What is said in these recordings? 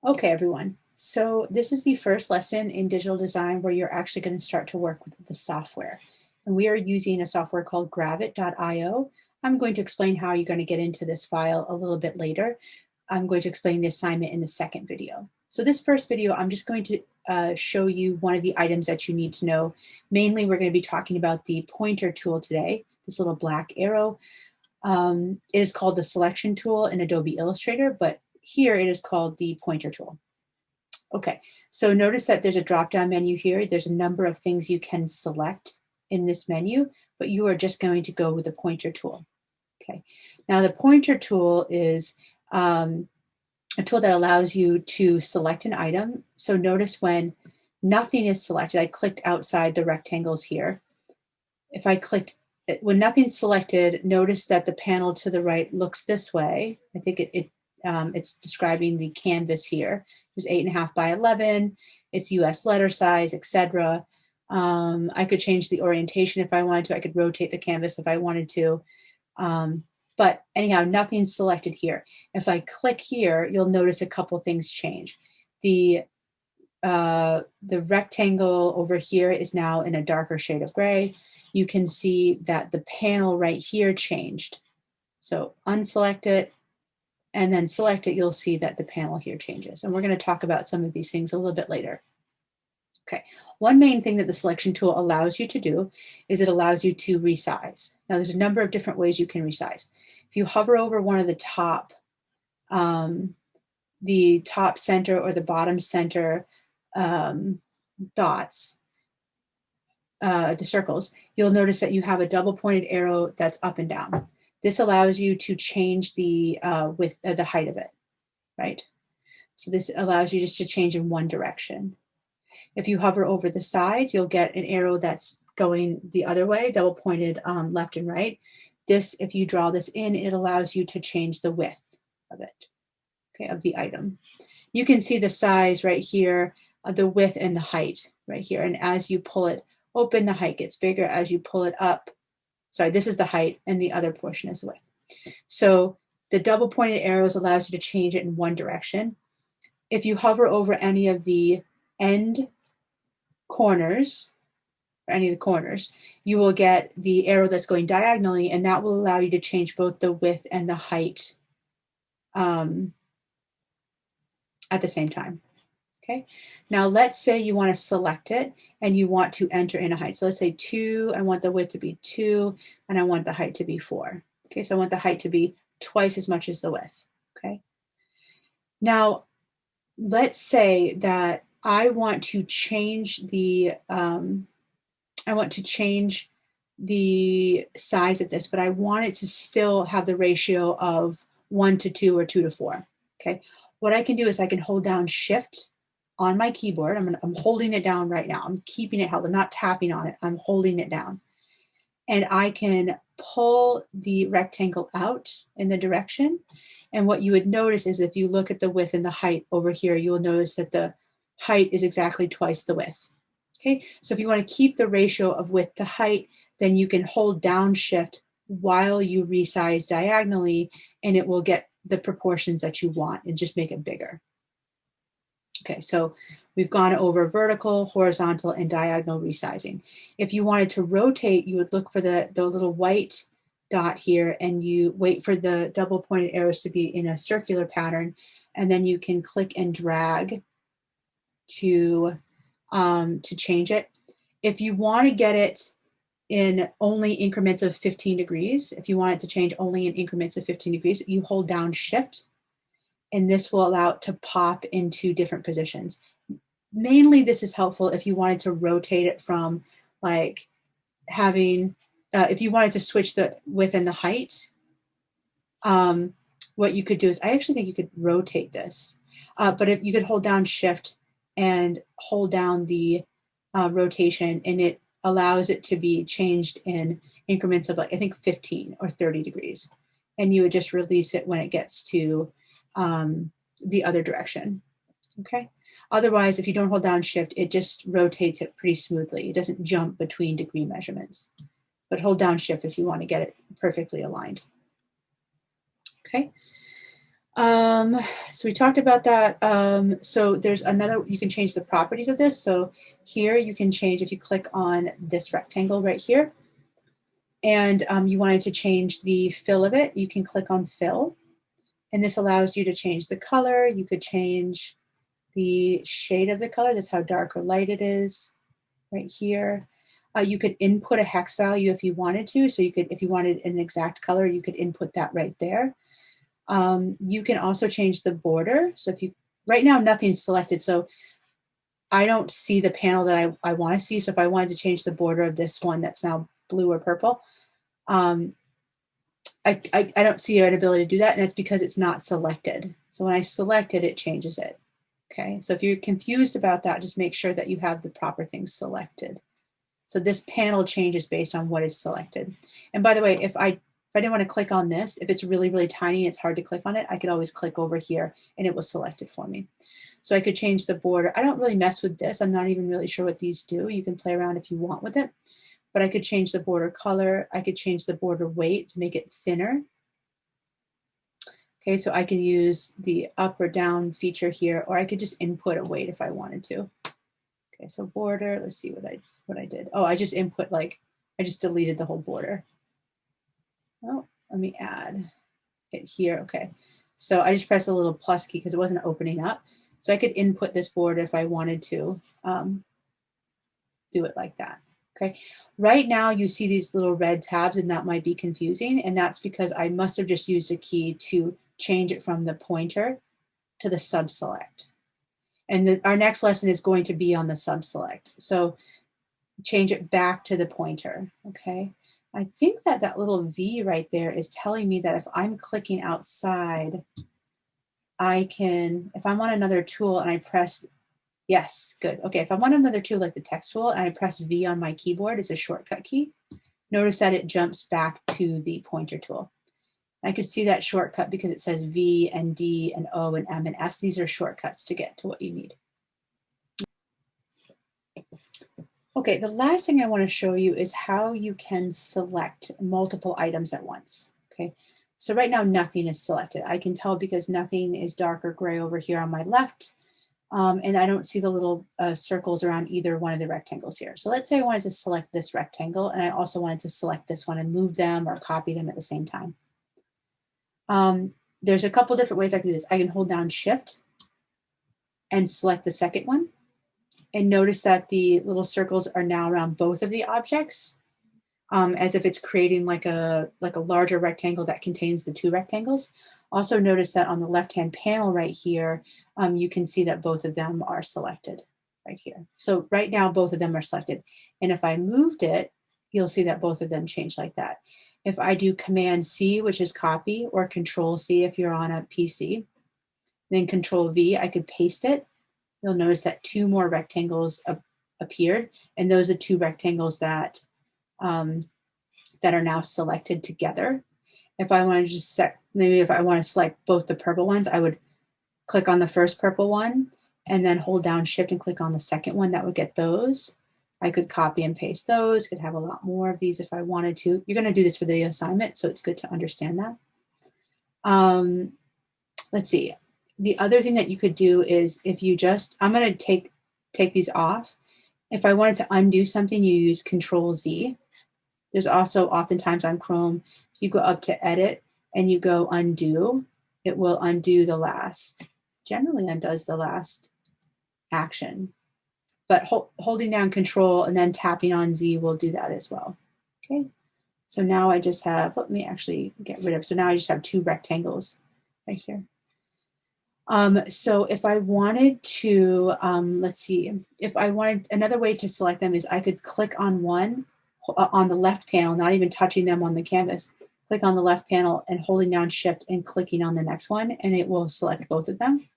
Okay, everyone. So this is the first lesson in digital design where you're actually going to start to work with the software. And we are using a software called Gravit.io. I'm going to explain how you're going to get into this file a little bit later. I'm going to explain the assignment in the second video. So this first video, I'm just going to show you one of the items that you need to know. Mainly, we're going to be talking about the pointer tool today, this little black arrow. It is called the selection tool in Adobe Illustrator, but here it is called the pointer tool. Okay, so notice that there's a drop-down menu here. There's a number of things you can select in this menu, but you are just going to go with the pointer tool. Okay, now the pointer tool is a tool that allows you to select an item. So notice when nothing is selected, I clicked outside the rectangles here. If I clicked, when nothing's selected, notice that the panel to the right looks this way. I think it's describing the canvas here. It's 8.5 by 11. It's US letter size, etc. I could change the orientation if I wanted to. I could rotate the canvas if I wanted to. But anyhow, nothing's selected here. If I click here, you'll notice a couple things change. The rectangle over here is now in a darker shade of gray. You can see that the panel right here changed. So unselect it and then select it, you'll see that the panel here changes. And we're going to talk about some of these things a little bit later. Okay, one main thing that the selection tool allows you to do is it allows you to resize. Now there's a number of different ways you can resize. If you hover over one of the top center or the bottom center dots, the circles, you'll notice that you have a double pointed arrow that's up and down. This allows you to change the width, the height of it, right? So this allows you just to change in one direction. If you hover over the sides, you'll get an arrow that's going the other way, double pointed left and right. This, if you draw this in, it allows you to change the width of it, okay, of the item. You can see the size right here, the width and the height right here. And as you pull it open, the height gets bigger. As you pull it up, sorry, this is the height and the other portion is the width. So the double pointed arrows allows you to change it in one direction. If you hover over any of the end corners, or any of the corners, you will get the arrow that's going diagonally, and that will allow you to change both the width and the height at the same time. Okay, now let's say you want to select it and you want to enter in a height. So let's say 2, I want the width to be 2, and I want the height to be 4. Okay, so I want the height to be twice as much as the width. Okay, now let's say that I want to change the size of this, but I want it to still have the ratio of 1 to 2 or 2 to 4. Okay, what I can do is I can hold down Shift on my keyboard. I'm holding it down right now. I'm keeping it held. I'm not tapping on it. I'm holding it down. And I can pull the rectangle out in the direction. And what you would notice is if you look at the width and the height over here, you will notice that the height is exactly twice the width. Okay, so if you want to keep the ratio of width to height, then you can hold down Shift while you resize diagonally, and it will get the proportions that you want and just make it bigger. Okay, so we've gone over vertical, horizontal, and diagonal resizing. If you wanted to rotate, you would look for the little white dot here, and you wait for the double pointed arrows to be in a circular pattern, and then you can click and drag to change it. If you want to get it in only increments of 15 degrees, if you want it to change only in increments of 15 degrees, you hold down Shift, and this will allow it to pop into different positions. Mainly this is helpful if you wanted to rotate it from like having, if you wanted to switch the width and the height, what you could do is, I actually think you could rotate this, but if you could hold down Shift and hold down the rotation, and it allows it to be changed in increments of like, I think 15 or 30 degrees. And you would just release it when it gets to the other direction. Okay. Otherwise, if you don't hold down Shift, it just rotates it pretty smoothly. It doesn't jump between degree measurements. But hold down Shift if you want to get it perfectly aligned. Okay. So we talked about that. So there's another, you can change the properties of this. So here you can change, if you click on this rectangle right here, and you wanted to change the fill of it, you can click on fill. And this allows you to change the color. You could change the shade of the color. That's how dark or light it is right here. You could input a hex value if you wanted to. So you could, if you wanted an exact color, you could input that right there. You can also change the border. So if you, right now nothing's selected, so I don't see the panel that I want to see. So if I wanted to change the border of this one that's now blue or purple, I don't see an ability to do that, and it's because it's not selected. So when I select it, it changes it. Okay, so if you're confused about that, just make sure that you have the proper things selected. So this panel changes based on what is selected. And by the way, if I didn't want to click on this, if it's really, really tiny, it's hard to click on it, I could always click over here and it will select it for me. So I could change the border. I don't really mess with this. I'm not even really sure what these do. You can play around if you want with it. But I could change the border color. I could change the border weight to make it thinner. Okay, so I can use the up or down feature here, or I could just input a weight if I wanted to. Okay, so border, let's see what I did. Oh, I just input, like, I just deleted the whole border. Oh, let me add it here. Okay, so I just pressed a little plus key because it wasn't opening up. So I could input this border if I wanted to do it like that. Okay, right now you see these little red tabs and that might be confusing, and that's because I must have just used a key to change it from the pointer to the sub-select. And our next lesson is going to be on the sub-select. So change it back to the pointer, okay? I think that that little V right there is telling me that if I'm clicking outside, I can, if I'm on another tool and I press, yes, good. Okay, if I'm on another tool like the text tool and I press V on my keyboard, it's a shortcut key. Notice that it jumps back to the pointer tool. I could see that shortcut because it says V and D and O and M and S. These are shortcuts to get to what you need. Okay, the last thing I want to show you is how you can select multiple items at once. Okay, so right now nothing is selected. I can tell because nothing is dark or gray over here on my left, and I don't see the little circles around either one of the rectangles here. So let's say I wanted to select this rectangle and I also wanted to select this one and move them or copy them at the same time. There's a couple different ways I can do this. I can hold down Shift and select the second one. And notice that the little circles are now around both of the objects, as if it's creating like a larger rectangle that contains the two rectangles. Also notice that on the left-hand panel right here, you can see that both of them are selected right here. So right now, both of them are selected. And if I moved it, you'll see that both of them change like that. If I do Command C, which is copy, or Control C if you're on a PC, then Control V, I could paste it. You'll notice that two more rectangles appeared, and those are two rectangles that that are now selected together. If I want to just set, maybe if I want to select both the purple ones, I would click on the first purple one and then hold down Shift and click on the second one. That would get those. I could copy and paste those, could have a lot more of these if I wanted to. You're going to do this for the assignment, so it's good to understand that. Let's see. The other thing that you could do is if you just, I'm going to take these off. If I wanted to undo something, you use Control Z. There's also oftentimes on Chrome, if you go up to Edit and you go Undo, it will undo the last, generally undoes the last action. But holding down Control and then tapping on Z will do that as well. Okay, so now I just have, let me actually get rid of, so now I just have two rectangles right here. So if I wanted to, let's see, if I wanted, another way to select them is I could click on one on the left panel, not even touching them on the canvas, click on the left panel and holding down Shift and clicking on the next one, and it will select both of them.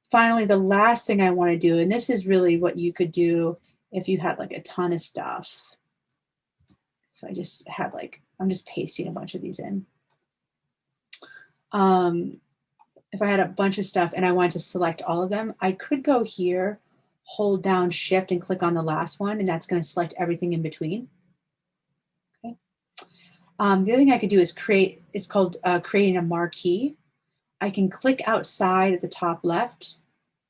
Finally, the last thing I want to do, and this is really what you could do if you had like a ton of stuff. So I just had like, I'm just pasting a bunch of these in. If I had a bunch of stuff and I wanted to select all of them, I could go here, hold down Shift and click on the last one, and that's going to select everything in between. Okay. The other thing I could do is create, it's called creating a marquee. I can click outside at the top left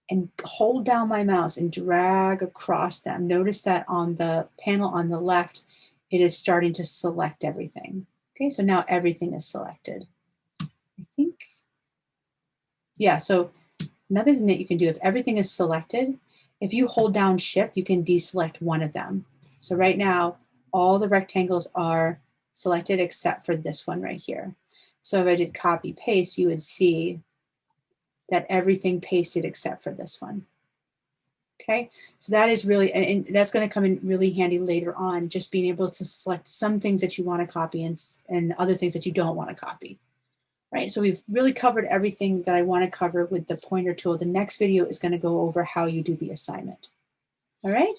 and hold down my mouse and drag across them. Notice that on the panel on the left, it is starting to select everything. Okay, so now everything is selected. I think, yeah, so another thing that you can do, if everything is selected, if you hold down Shift, you can deselect one of them. So right now, all the rectangles are selected except for this one right here. So if I did copy paste, you would see that everything pasted except for this one. Okay, so that is really, and that's going to come in really handy later on, just being able to select some things that you want to copy and other things that you don't want to copy. Right, so we've really covered everything that I want to cover with the pointer tool. The next video is going to go over how you do the assignment. All right.